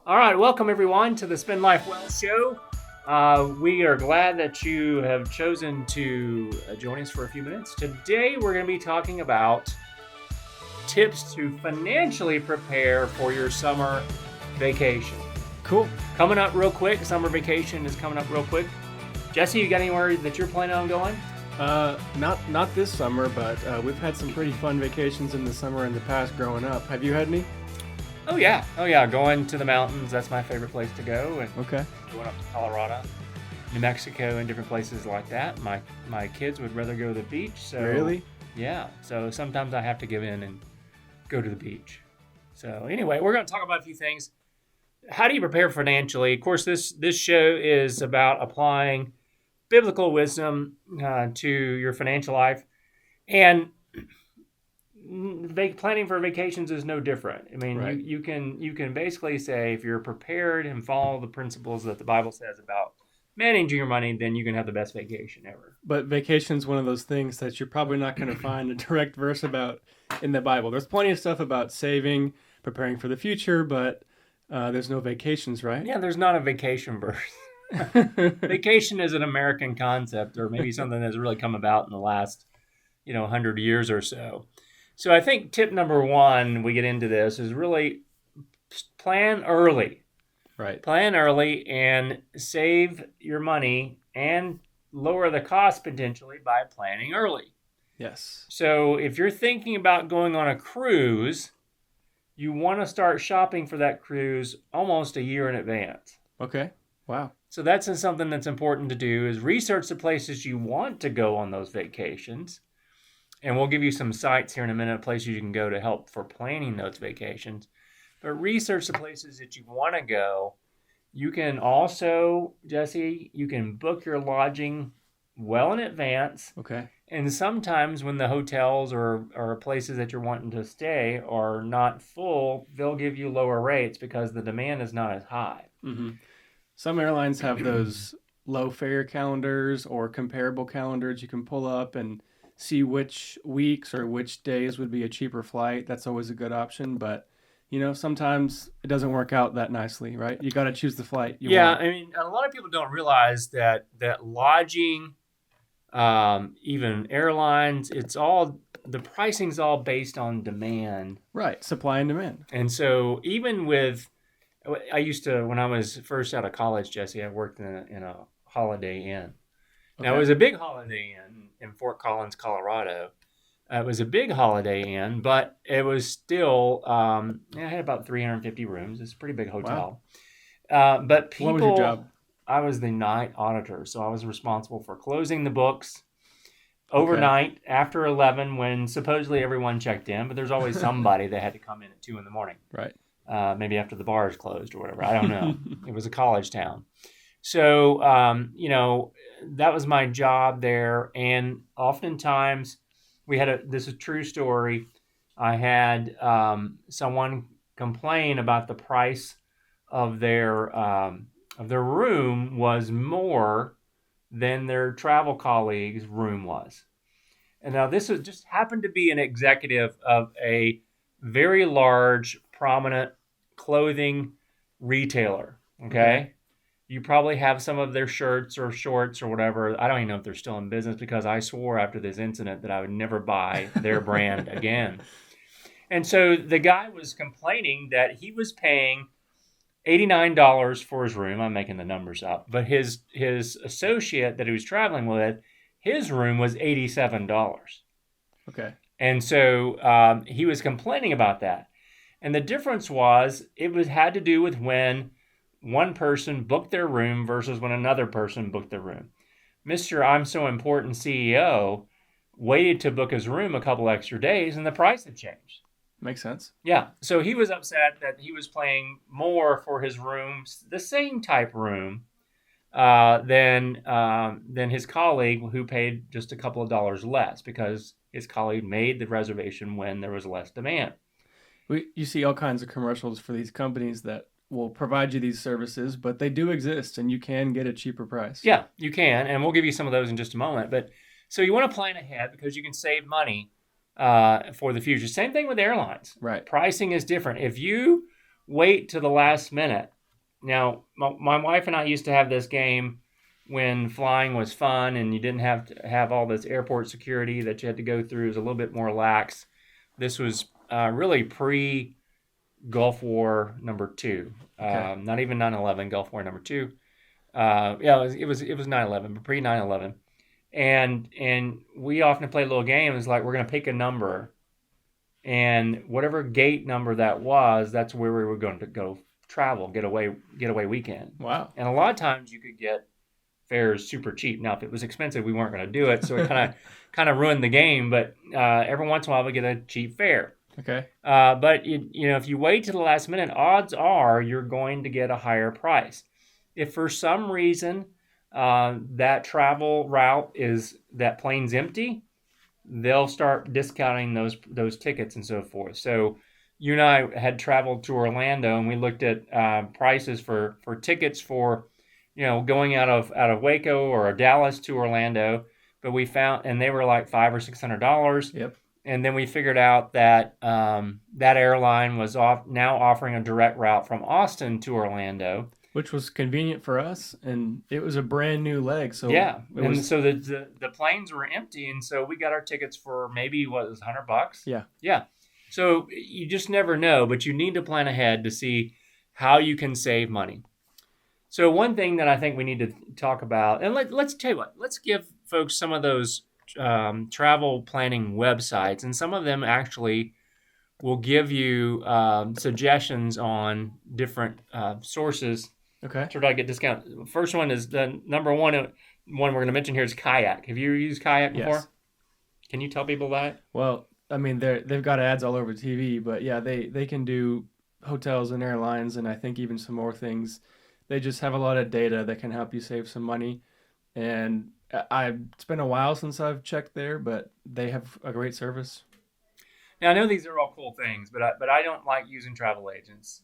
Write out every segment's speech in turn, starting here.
All right, welcome everyone to the Spend Life Well show. We are glad that you have chosen to join us for a few minutes. Today, we're going to be talking about tips to financially prepare for your summer vacation. Cool. Coming up real quick, summer vacation is coming up real quick. Jesse, you got anywhere that you're planning on going? Not this summer, but we've had some pretty fun vacations in the summer in the past growing up. Have you had any? Oh yeah, going to the mountains. That's my favorite place to go, and Okay. going up to Colorado, New Mexico, and different places like that. My kids would rather go to the beach. So Really? yeah. So sometimes I have to give in and go to the beach. So anyway, we're going to talk about a few things. How do you prepare financially? Of course, this show is about applying biblical wisdom to your financial life, and planning for vacations is no different. I mean, Right. you can basically say if you're prepared and follow the principles that the Bible says about managing your money, then you can have the best vacation ever. But vacation's one of those things that you're probably not going to find a direct verse about in the Bible. There's plenty of stuff about saving, preparing for the future, but there's no vacations, right? Yeah, there's not a vacation verse. Vacation is an American concept, or maybe something that's really come about in the last 100 years or so. So I think tip number one, we get into this, is really plan early. Right. Plan early and save your money and lower the cost potentially by planning early. Yes. So if you're thinking about going on a cruise, you want to start shopping for that cruise almost a year in advance. Okay. Wow. So that's something that's important to do, is research the places you want to go on those vacations. And we'll give you some sites here in a minute, places you can go to help for planning those vacations. But research the places that you want to go. You can also, Jesse, you can book your lodging well in advance. Okay. And sometimes when the hotels or places that you're wanting to stay are not full, they'll give you lower rates because the demand is not as high. Mm-hmm. Some airlines have those low fare calendars or comparable calendars you can pull up and see which weeks or which days would be a cheaper flight. That's always a good option, but sometimes it doesn't work out that nicely, right? You got to choose the flight you want. I mean, a lot of people don't realize that lodging, even airlines, the pricing's all based on demand. Right, supply and demand. And so even I used to, when I was first out of college, Jesse, I worked in a Holiday Inn. Now, it was a big Holiday Inn in Fort Collins, Colorado. It was a big Holiday Inn, but it was still, it had about 350 rooms. It's a pretty big hotel. Wow. But people, what was your job? I was the night auditor, so I was responsible for closing the books overnight after 11 when supposedly everyone checked in, but there's always somebody that had to come in at 2 a.m. Right. Maybe after the bars closed or whatever. I don't know. It was a college town. So, that was my job there. And oftentimes this is a true story. I had someone complain about the price of their room was more than their travel colleague's room was. And now this just happened to be an executive of a very large, prominent clothing retailer. Okay. You probably have some of their shirts or shorts or whatever. I don't even know if they're still in business, because I swore after this incident that I would never buy their brand again. And so the guy was complaining that he was paying $89 for his room. I'm making the numbers up. But his associate that he was traveling with, his room was $87. Okay. And so he was complaining about that. And the difference was had to do with when one person booked their room versus when another person booked their room. Mr. I'm So Important CEO waited to book his room a couple extra days, and the price had changed. Makes sense. Yeah. So he was upset that he was paying more for his room, the same type room, than his colleague who paid just a couple of dollars less, because his colleague made the reservation when there was less demand. You see all kinds of commercials for these companies that will provide you these services, but they do exist and you can get a cheaper price. Yeah, you can. And we'll give you some of those in just a moment. But so you want to plan ahead because you can save money for the future. Same thing with airlines. Right. Pricing is different. If you wait to the last minute. Now, my wife and I used to have this game when flying was fun and you didn't have to have all this airport security that you had to go through. It was a little bit more lax. This was really pre Gulf War #2, Okay. not even 9/11. Gulf War #2. Yeah, it was 9/11, but pre 9/11. And we often play little games like we're gonna pick a number, and whatever gate number that was, that's where we were going to go travel, getaway weekend. Wow. And a lot of times you could get fares super cheap. Now, if it was expensive, we weren't going to do it, so it kind of ruined the game. But every once in a while, we get a cheap fare. Okay. But if you wait to the last minute, odds are you're going to get a higher price. If for some reason that travel route that plane's empty, they'll start discounting those tickets and so forth. So you and I had traveled to Orlando, and we looked at prices for tickets for going out of Waco or Dallas to Orlando, but we found, and they were like $500 or $600. Yep. And then we figured out that that airline was now offering a direct route from Austin to Orlando, Which was convenient for us, and it was a brand new leg. So yeah. it was, And so the planes were empty, and so we got our tickets for maybe what was $100. yeah. Yeah. So you just never know, but you need to plan ahead to see how you can save money. So one thing that I think we need to talk about, and let's tell you what, let's give folks some of those travel planning websites, and some of them actually will give you suggestions on different sources Okay. to try to get discount. First one is the number one we're going to mention here is Kayak. Have you used Kayak before? Yes. Can you tell people about it? Well, I mean, they've got ads all over TV, but yeah, they can do hotels and airlines, and I think even some more things. They just have a lot of data that can help you save some money. And it's been a while since I've checked there, but they have a great service. Now I know these are all cool things, but I don't like using travel agents.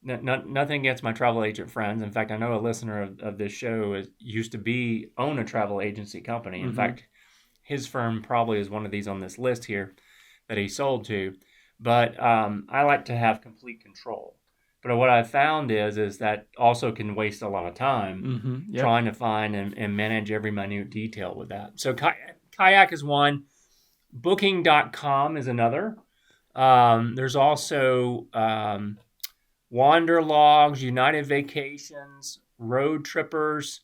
Nothing against my travel agent friends. In fact, I know a listener of this show used to own a travel agency company. In Mhm. fact, his firm probably is one of these on this list here that he sold to. But I like to have complete control. But what I've found is that also can waste a lot of time Mm-hmm. Yep. trying to find and manage every minute detail with that. So Kayak is one. Booking.com is another. There's also Wanderlogs, United Vacations, Road Trippers,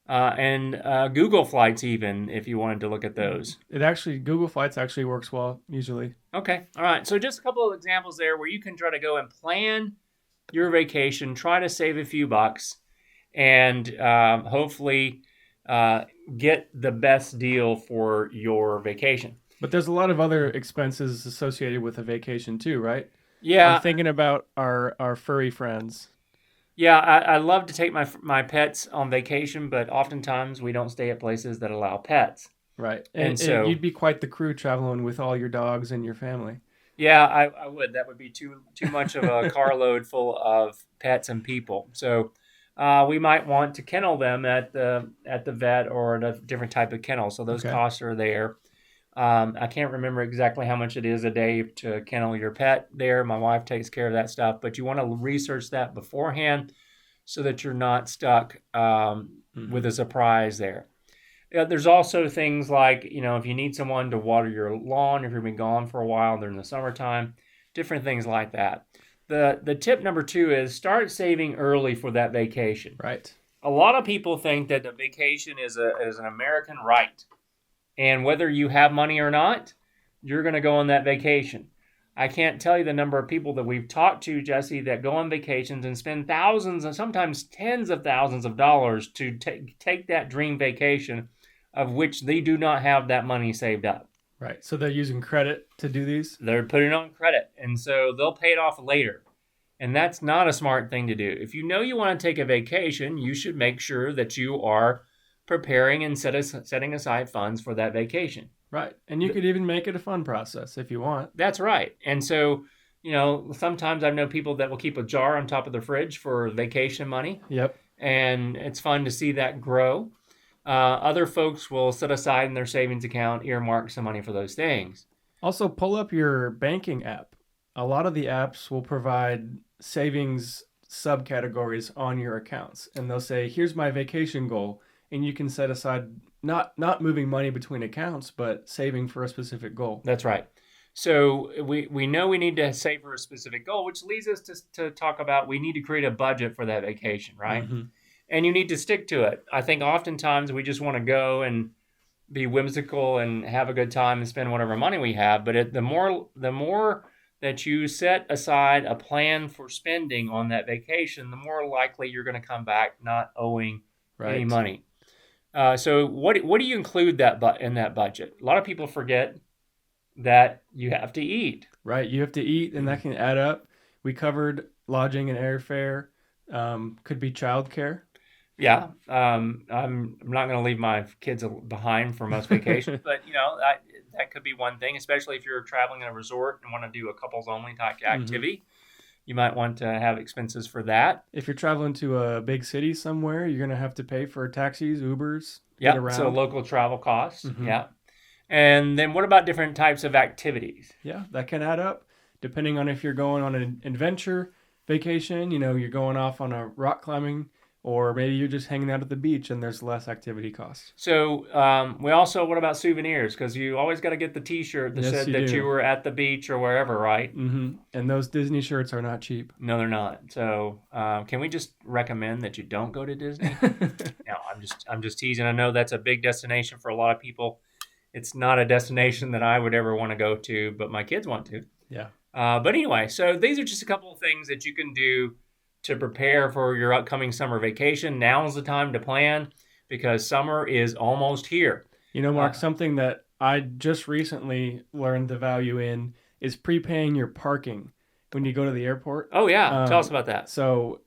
and Google Flights even, if you wanted to look at those. Google Flights actually works well usually. Okay. All right. So just a couple of examples there where you can try to go and plan your vacation, try to save a few bucks, and hopefully get the best deal for your vacation. But there's a lot of other expenses associated with a vacation too, right? Yeah. I'm thinking about our furry friends. Yeah, I love to take my pets on vacation, but oftentimes we don't stay at places that allow pets. Right. And And so- you'd be quite the crew traveling with all your dogs and your family. Yeah, I would. That would be too much of a carload full of pets and people. So we might want to kennel them at the vet or at a different type of kennel. So those Okay. costs are there. I can't remember exactly how much it is a day to kennel your pet there. My wife takes care of that stuff, but you want to research that beforehand so that you're not stuck with a surprise there. There's also things like, if you need someone to water your lawn, if you've been gone for a while during the summertime, different things like that. The tip number 2 is start saving early for that vacation. Right. A lot of people think that the vacation is an American right. And whether you have money or not, you're going to go on that vacation. I can't tell you the number of people that we've talked to, Jesse, that go on vacations and spend thousands and sometimes tens of thousands of dollars to take that dream vacation, of which they do not have that money saved up. Right. So they're using credit to do these? They're putting on credit, and so they'll pay it off later. And that's not a smart thing to do. If you know you want to take a vacation, you should make sure that you are preparing and setting aside funds for that vacation. Right. And you could even make it a fun process if you want. That's right. And so, sometimes I know people that will keep a jar on top of their fridge for vacation money. Yep. And it's fun to see that grow. Other folks will set aside in their savings account, earmark some money for those things. Also, pull up your banking app. A lot of the apps will provide savings subcategories on your accounts, and they'll say, "Here's my vacation goal," and you can set aside not moving money between accounts, but saving for a specific goal. That's right. So we know we need to save for a specific goal, which leads us to talk about we need to create a budget for that vacation, right? Mm-hmm. And you need to stick to it. I think oftentimes we just want to go and be whimsical and have a good time and spend whatever money we have. But the more that you set aside a plan for spending on that vacation, the more likely you're going to come back not owing any money. So what do you include in that budget? A lot of people forget that you have to eat. Right, you have to eat, and that can add up. We covered lodging and airfare. Could be childcare. Yeah, I'm not going to leave my kids behind for most vacations, but that could be one thing, especially if you're traveling in a resort and want to do a couples only type activity. Mm-hmm. You might want to have expenses for that. If you're traveling to a big city somewhere, you're going to have to pay for taxis, Ubers. Yeah, so local travel costs. Mm-hmm. Yeah. And then what about different types of activities? Yeah, that can add up depending on if you're going on an adventure vacation, you're going off on a rock climbing, or maybe you're just hanging out at the beach and there's less activity costs. So what about souvenirs? Because you always got to get the T-shirt that said that you were at the beach or wherever, right? Mm-hmm. And those Disney shirts are not cheap. No, they're not. So can we just recommend that you don't go to Disney? No, I'm just teasing. I know that's a big destination for a lot of people. It's not a destination that I would ever want to go to, but my kids want to. Yeah. But anyway, so these are just a couple of things that you can do to prepare for your upcoming summer vacation. Now is the time to plan because summer is almost here. Mark, something that I just recently learned the value in is prepaying your parking when you go to the airport. Oh, yeah. Tell us about that. So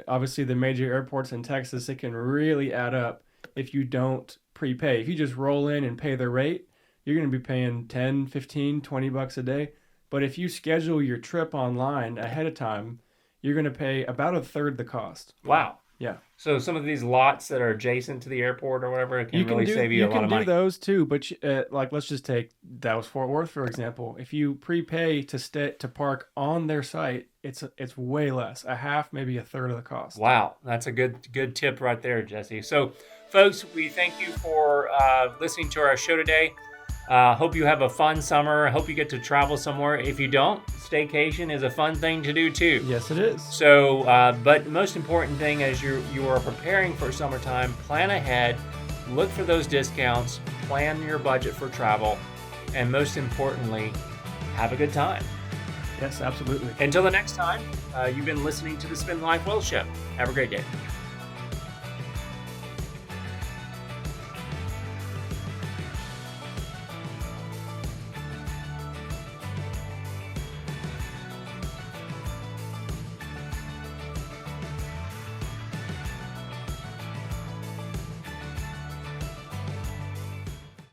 obviously the major airports in Texas, it can really add up if you don't prepay. If you just roll in and pay the rate, you're going to be paying $10, $15, $20 a day. But if you schedule your trip online ahead of time, you're going to pay about a third the cost. Wow. Yeah. So some of these lots that are adjacent to the airport or whatever, it can really save you a lot of money. You can do those too, but let's just take Dallas-Fort Worth, for example. If you prepay to park on their site, it's way less, a half, maybe a third of the cost. Wow. That's a good tip right there, Jesse. So folks, we thank you for listening to our show today. Hope you have a fun summer. Hope you get to travel somewhere. If you don't, staycation is a fun thing to do too. Yes, it is. So, but the most important thing as you are preparing for summertime, plan ahead, look for those discounts, plan your budget for travel, and most importantly, have a good time. Yes, absolutely. Until the next time, you've been listening to the Spend Life Well Show. Have a great day.